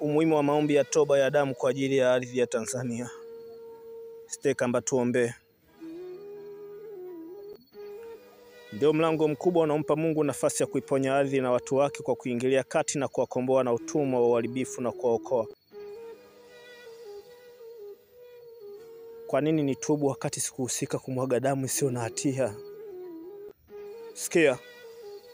Umuhimu wa maombi ya toba ya damu kwa ajili ya ardhi ya Tanzania. Kamba tuombe. Ndio mlango mkubwa unaompa Mungu nafasi ya kuiponya ardhi na watu wake kwa kuingilia kati na kuwakomboa na utumwa wa uharibifu na kuwaokoa. Kwa nini nitubu wakati sikuhusika kumwaga damu isiyo na hatia? Sikia,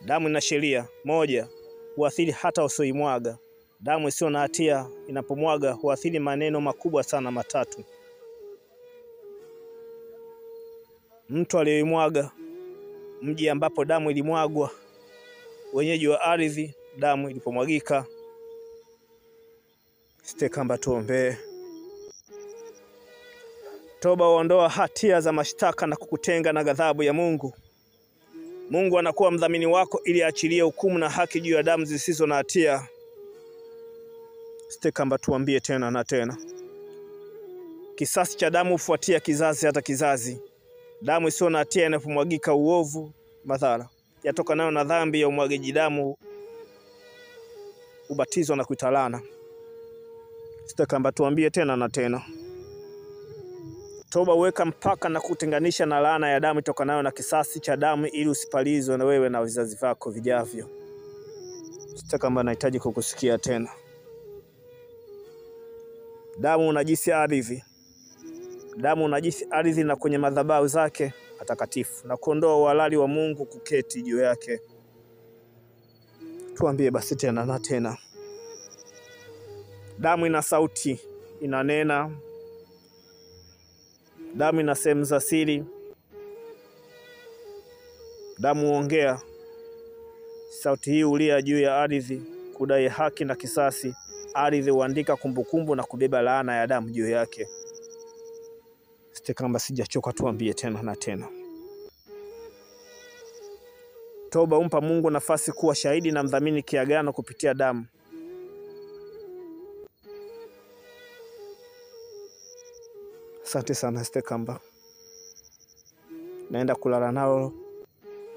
damu ina sheria. Moja, huathiri hata usioimwaga. Damu isiyo na hatia inapomwaga huathiri maneno makubwa sana matatu. Mtu aliyeimwaga, mji ambapo damu ilimwagwa, wenyeji wa ardhi damu ilipomwagika. Kamba tuombe. Toba huondoa hatia za mashtaka na kukutenga na ghadhabu ya Mungu. Mungu anakuwa mdhamini wako ili aachilie hukumu na haki juu ya damu zisizo na hatia. Kamba tuambie tena na tena. Kisasi cha damu hufuatia kizazi hata kizazi. Damu isiyo na hatia inapomwagika, uovu, madhara yatokanayo na dhambi ya umwagaji damu ubatizwa na kuitalana. Kamba tuambie tena na tena. Toba huweka mpaka na kutenganisha na laana ya damu itokanayo na kisasi cha damu ili usipalizwe na wewe na vizazi vyako vijavyo. Kamba nahitaji kukusikia tena. Damu unajisi ardhi. Damu unajisi ardhi na kwenye madhabahu zake matakatifu na kuondoa uhalali wa Mungu kuketi juu yake. Tuambie basi tena na tena. Damu ina sauti, inanena. Damu ina sehemu za siri. Damu huongea. Sauti hii hulia juu ya ardhi kudai haki na kisasi. Ardhi huandika kumbukumbu na kubeba laana ya damu juu yake. Kamba sijachoka, tuambie tena na tena. Toba humpa Mungu nafasi kuwa shahidi na mdhamini kiagano kupitia damu. Asante sana Kamba. Naenda kulala nalo,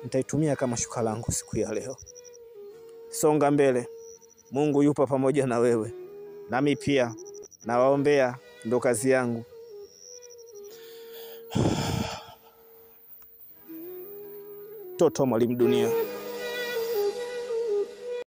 nitaitumia kama shuka langu siku ya leo. Songa mbele. Mungu yupo pamoja na wewe. Nami pia nawaombea, ndo kazi yangu. Toto Mwalimu Dunia.